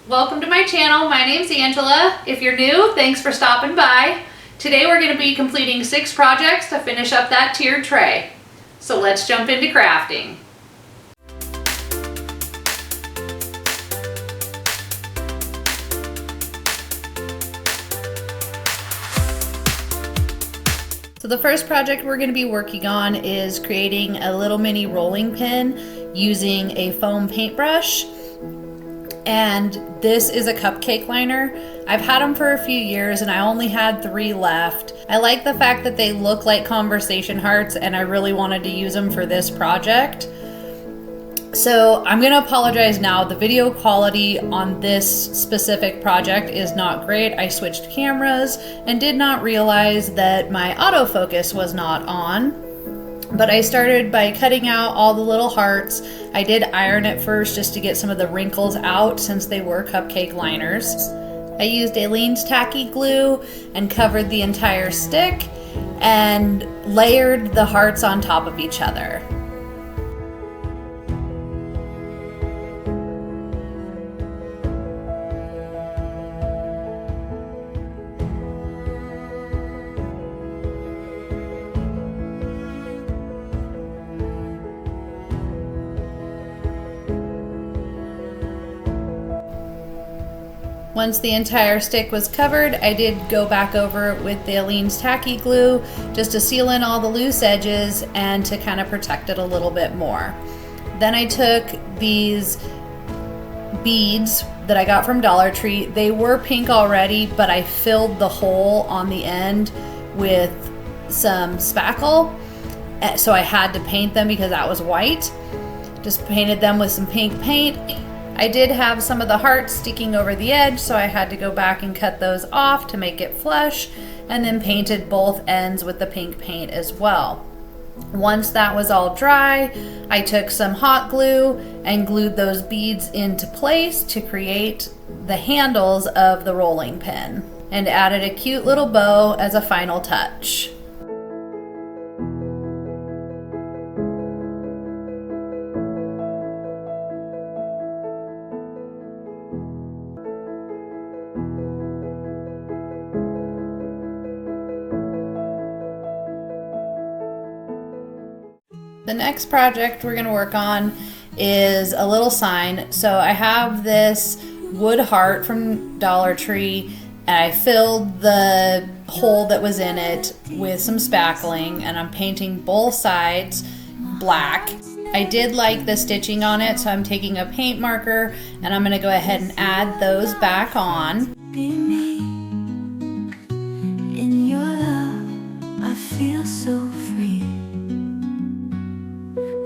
Welcome to my channel. My name's Angela. If you're new, thanks for stopping by. Today we're going to be completing 6 projects to finish up that tiered tray. So let's jump into crafting. So the first project we're going to be working on is creating a little mini rolling pin using a foam paintbrush. And this is a cupcake liner. I've had them for a few years and I only had 3 left. I like the fact that they look like conversation hearts and I really wanted to use them for this project. So I'm gonna apologize now. The video quality on this specific project is not great. I switched cameras and did not realize that my autofocus was not on. But I started by cutting out all the little hearts. I did iron it first just to get some of the wrinkles out since they were cupcake liners. I used Aleene's tacky glue and covered the entire stick and layered the hearts on top of each other. Once the entire stick was covered, I did go back over it with the Aleene's tacky glue just to seal in all the loose edges and to kind of protect it a little bit more. Then I took these beads that I got from Dollar Tree. They were pink already, but I filled the hole on the end with some spackle, so I had to paint them because that was white. Just painted them with some pink paint. I did have some of the hearts sticking over the edge, so I had to go back and cut those off to make it flush, and then painted both ends with the pink paint as well. Once that was all dry, I took some hot glue and glued those beads into place to create the handles of the rolling pin, and added a cute little bow as a final touch. The next project we're going to work on is a little sign. So I have this wood heart from Dollar Tree and I filled the hole that was in it with some spackling, and I'm painting both sides black. I did like the stitching on it, so I'm taking a paint marker and I'm going to go ahead and add those back on. In your love, I feel so free.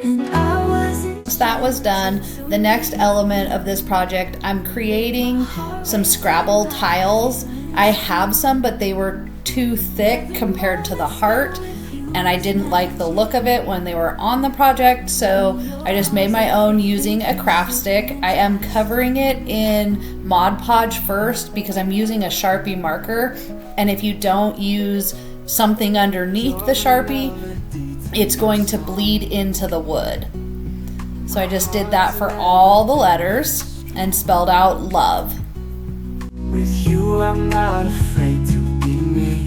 Once that was done, the next element of this project, I'm creating some Scrabble tiles. I have some, but they were too thick compared to the heart, and I didn't like the look of it when they were on the project, so I just made my own using a craft stick. I am covering it in Mod Podge first because I'm using a Sharpie marker, and if you don't use something underneath the Sharpie, it's going to bleed into the wood. So I just did that for all the letters and spelled out love. With you, I'm not afraid to be me.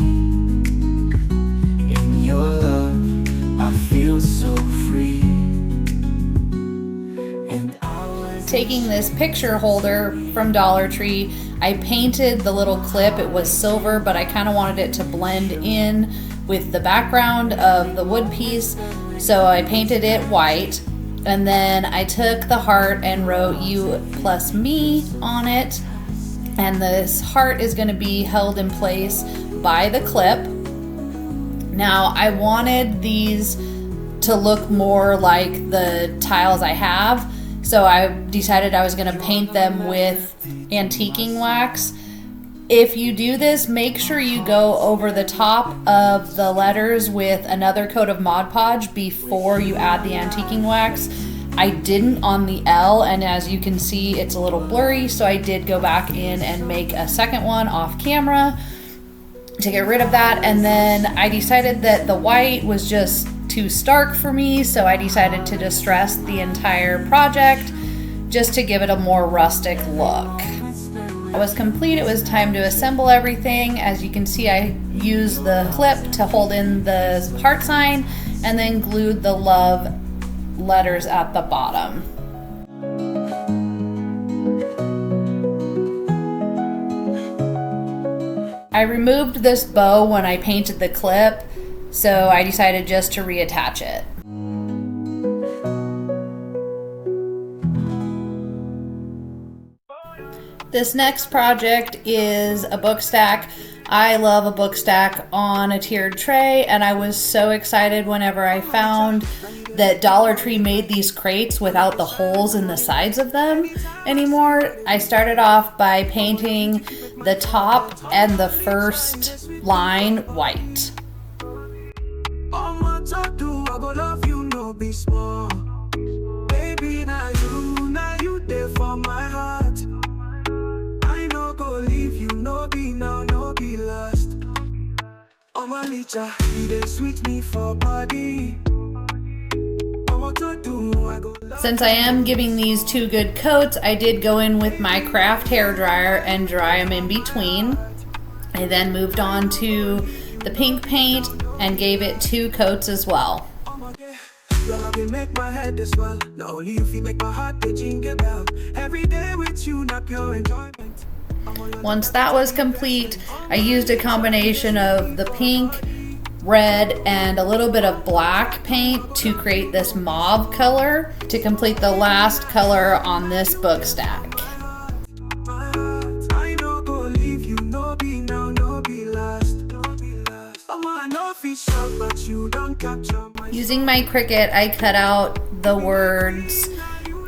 In your love, I feel so free. And taking this picture holder from Dollar Tree, I painted the little clip. It was silver, but I kind of wanted it to blend in with the background of the wood piece, so I painted it white, and then I took the heart and wrote "You plus me" on it, and this heart is going to be held in place by the clip. Now I wanted these to look more like the tiles I have, so I decided I was going to paint them with antiquing wax. If you do this, make sure you go over the top of the letters with another coat of Mod Podge before you add the antiquing wax. I didn't on the L, and as you can see, it's a little blurry, so I did go back in and make a second one off camera to get rid of that. And then I decided that the white was just too stark for me, so I decided to distress the entire project just to give it a more rustic look. I was complete, it was time to assemble everything. As you can see, I used the clip to hold in the heart sign and then glued the love letters at the bottom. I removed this bow when I painted the clip, so I decided just to reattach it. This next project is a book stack. I love a book stack on a tiered tray, and I was so excited whenever I found that Dollar Tree made these crates without the holes in the sides of them anymore. I started off by painting the top and the first line white. Since I am giving these two good coats, I did go in with my craft hair dryer and dry them in between. I then moved on to the pink paint and gave it 2 coats as well. Once that was complete, I used a combination of the pink, red, and a little bit of black paint to create this mauve color to complete the last color on this book stack. Using my Cricut, I cut out the words,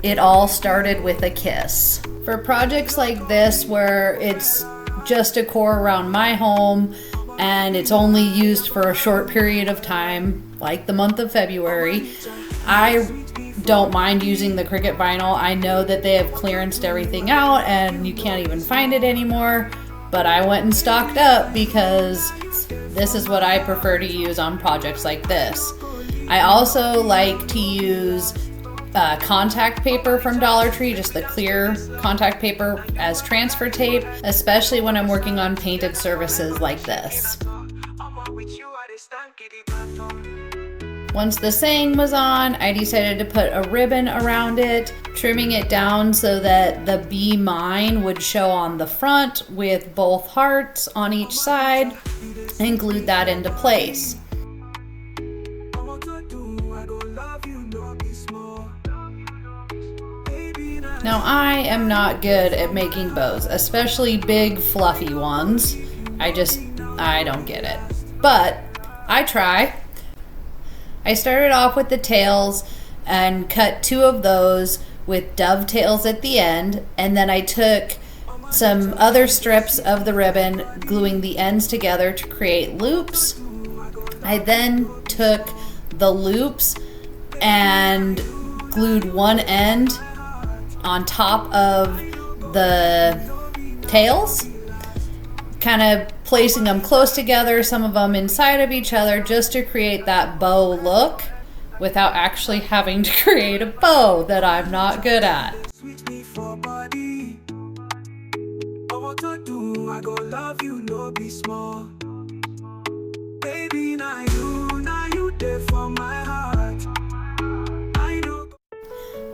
"It all started with a kiss." For projects like this where it's just decor around my home and it's only used for a short period of time, like the month of February, I don't mind using the Cricut vinyl. I know that they have clearanced everything out and you can't even find it anymore, but I went and stocked up because this is what I prefer to use on projects like this. I also like to use contact paper from Dollar Tree, just the clear contact paper as transfer tape, especially when I'm working on painted surfaces like this. Once the saying was on, I decided to put a ribbon around it, trimming it down so that the "Be Mine" would show on the front with both hearts on each side, and glued that into place. Now, I am not good at making bows, especially big fluffy ones. I don't get it. But I try. I started off with the tails and cut 2 of those with dovetails at the end, and then I took some other strips of the ribbon, gluing the ends together to create loops. I then took the loops and glued one end on top of the tails, kind of placing them close together, some of them inside of each other, just to create that bow look without actually having to create a bow that I'm not good at.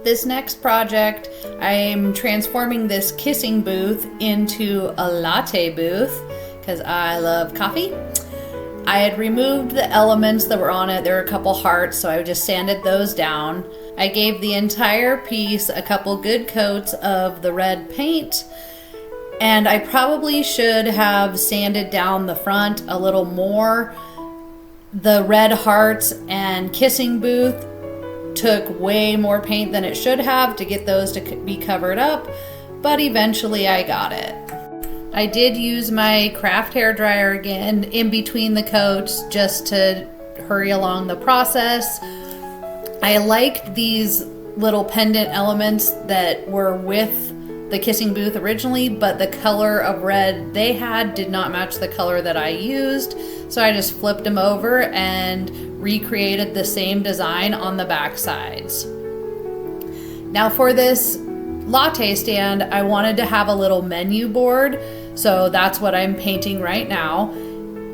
This next project, I'm transforming this kissing booth into a latte booth because I love coffee. I had removed the elements that were on it. There were a couple hearts, so I just sanded those down. I gave the entire piece a couple good coats of the red paint, and I probably should have sanded down the front a little more. The red hearts and kissing booth took way more paint than it should have to get those to be covered up, but eventually I got it. I did use my craft hair dryer again in between the coats just to hurry along the process. I liked these little pendant elements that were with the kissing booth originally, but the color of red they had did not match the color that I used, so I just flipped them over and recreated the same design on the back sides. Now for this latte stand, I wanted to have a little menu board. So that's what I'm painting right now,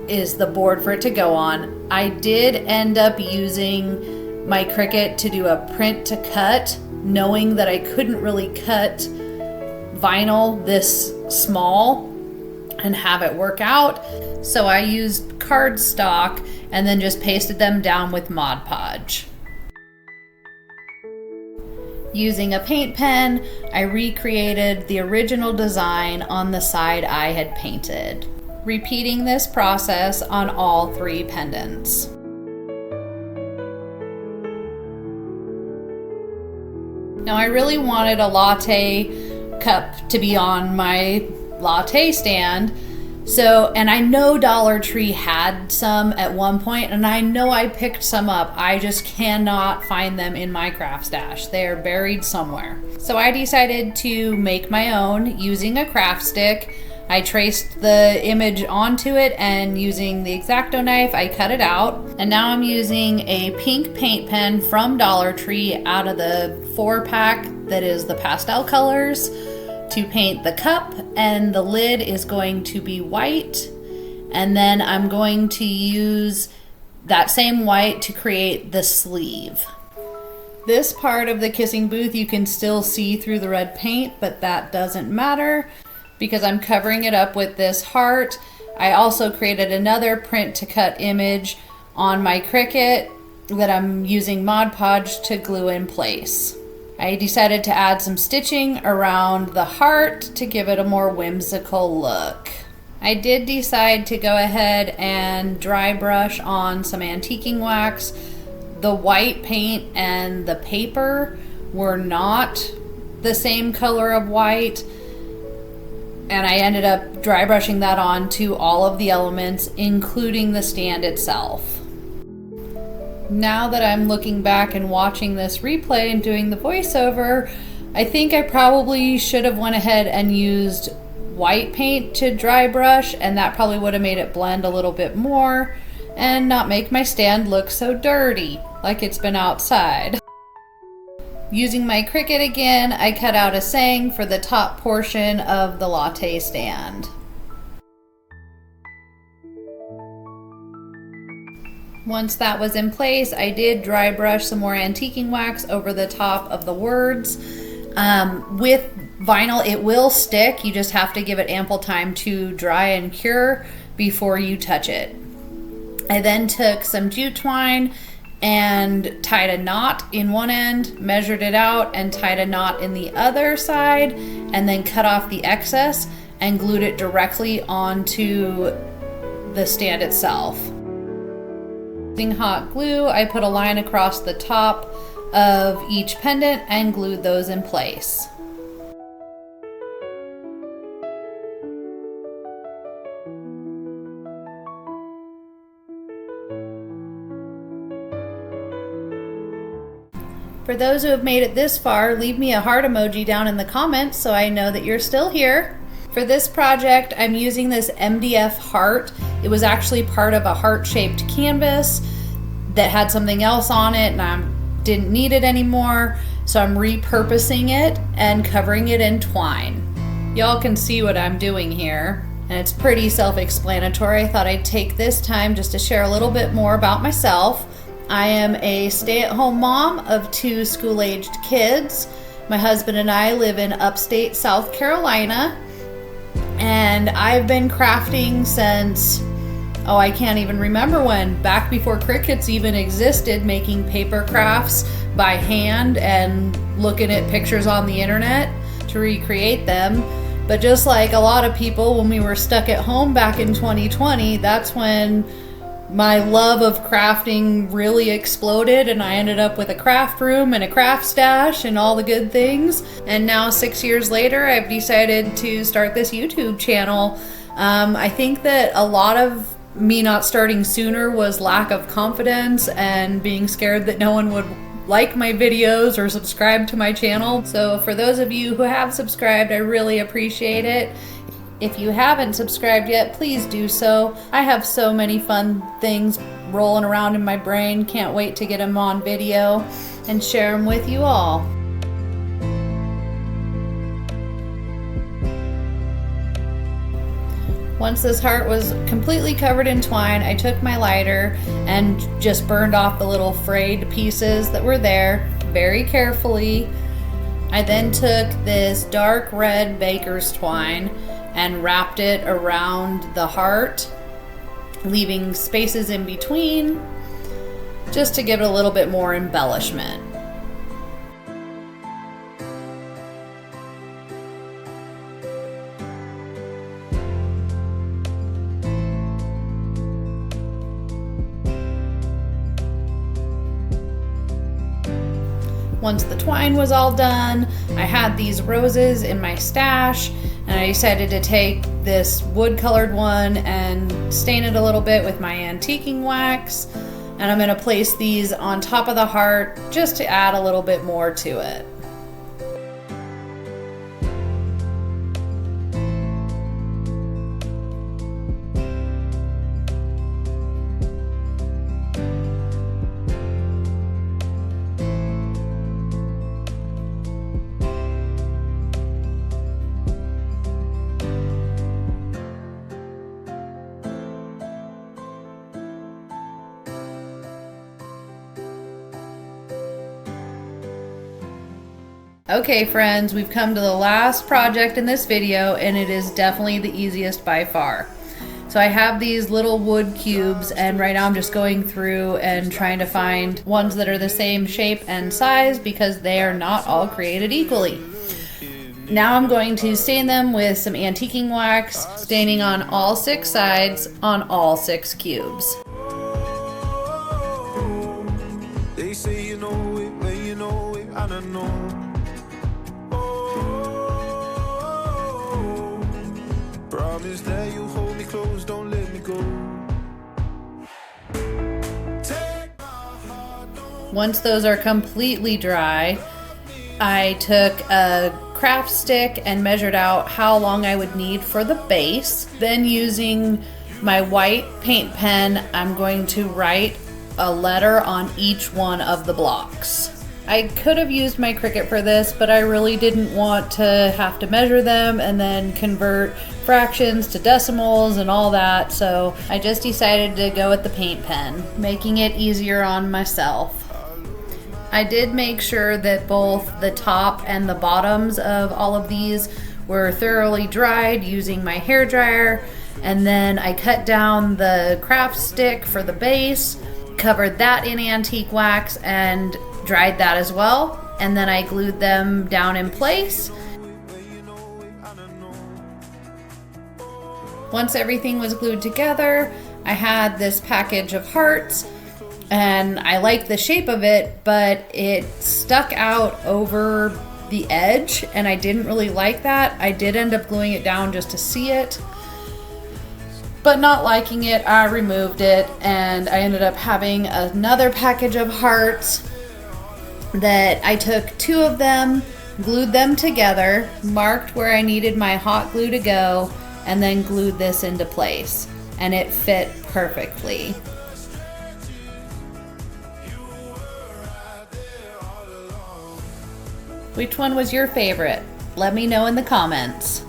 is the board for it to go on. I did end up using my Cricut to do a print to cut, knowing that I couldn't really cut vinyl this small and have it work out. So I used cardstock and then just pasted them down with Mod Podge. Using a paint pen, I recreated the original design on the side I had painted, repeating this process on all 3 pendants. Now I really wanted a latte cup to be on my latte stand. And I know Dollar Tree had some at one point, and I know I picked some up. I just cannot find them in my craft stash. They are buried somewhere. So I decided to make my own using a craft stick. I traced the image onto it, and using the X-Acto knife, I cut it out. And now I'm using a pink paint pen from Dollar Tree out of the 4-pack that is the pastel colors to paint the cup, and the lid is going to be white. And then I'm going to use that same white to create the sleeve. This part of the kissing booth you can still see through the red paint, but that doesn't matter because I'm covering it up with this heart. I also created another print to cut image on my Cricut that I'm using Mod Podge to glue in place. I decided to add some stitching around the heart to give it a more whimsical look. I did decide to go ahead and dry brush on some antiquing wax. The white paint and the paper were not the same color of white, and I ended up dry brushing that on to all of the elements, including the stand itself. Now that I'm looking back and watching this replay and doing the voiceover, I think I probably should have went ahead and used white paint to dry brush, and that probably would have made it blend a little bit more and not make my stand look so dirty, like it's been outside. Using my Cricut again, I cut out a saying for the top portion of the latte stand. Once that was in place, I did dry brush some more antiquing wax over the top of the words. With vinyl, it will stick. You just have to give it ample time to dry and cure before you touch it. I then took some jute twine and tied a knot in one end, measured it out, and tied a knot in the other side, and then cut off the excess and glued it directly onto the stand itself. Using hot glue, I put a line across the top of each pendant and glued those in place. For those who have made it this far, leave me a heart emoji down in the comments so I know that you're still here. For this project, I'm using this MDF heart. It was actually part of a heart-shaped canvas that had something else on it, and I didn't need it anymore, so I'm repurposing it and covering it in twine. Y'all can see what I'm doing here, and it's pretty self-explanatory. I thought I'd take this time just to share a little bit more about myself. I am a stay-at-home mom of 2 school-aged kids. My husband and I live in upstate South Carolina, and I've been crafting since, I can't even remember when, back before Cricuts even existed, making paper crafts by hand and looking at pictures on the internet to recreate them. But just like a lot of people, when we were stuck at home back in 2020, that's when my love of crafting really exploded, and I ended up with a craft room and a craft stash and all the good things. And now 6 years later, I've decided to start this YouTube channel. I think that a lot of me not starting sooner was lack of confidence and being scared that no one would like my videos or subscribe to my channel. So for those of you who have subscribed, I really appreciate it. If you haven't subscribed yet, please do so. I have so many fun things rolling around in my brain. Can't wait to get them on video and share them with you all. Once this heart was completely covered in twine, I took my lighter and just burned off the little frayed pieces that were there very carefully. I then took this dark red baker's twine and wrapped it around the heart, leaving spaces in between just to give it a little bit more embellishment. Once the twine was all done, I had these roses in my stash, and I decided to take this wood colored one and stain it a little bit with my antiquing wax, and I'm going to place these on top of the heart just to add a little bit more to it. Okay friends, we've come to the last project in this video, and it is definitely the easiest by far. So I have these little wood cubes, and right now I'm just going through and trying to find ones that are the same shape and size because they are not all created equally. Now I'm going to stain them with some antiquing wax, staining on all 6 sides on all 6 cubes. They say you know it, when you know it, I don't know. Promise that you hold me close, don't let me go. Once those are completely dry, I took a craft stick and measured out how long I would need for the base. Then using my white paint pen, I'm going to write a letter on each one of the blocks. I could have used my Cricut for this, but I really didn't want to have to measure them and then convert fractions to decimals and all that, so I just decided to go with the paint pen, making it easier on myself. I did make sure that both the top and the bottoms of all of these were thoroughly dried using my hair dryer, and then I cut down the craft stick for the base, covered that in antique wax, and dried that as well, and then I glued them down in place. Once everything was glued together, I had this package of hearts, and I liked the shape of it, but it stuck out over the edge, and I didn't really like that. I did end up gluing it down just to see it, but not liking it, I removed it, and I ended up having another package of hearts that I took 2 of them, glued them together, marked where I needed my hot glue to go, and then glued this into place, and it fit perfectly. Which one was your favorite? Let me know in the comments.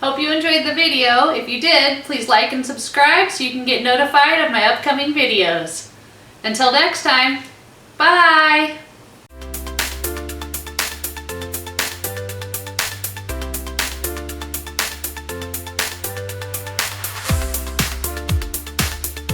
Hope you enjoyed the video. If you did, please like and subscribe so you can get notified of my upcoming videos. Until next time, bye!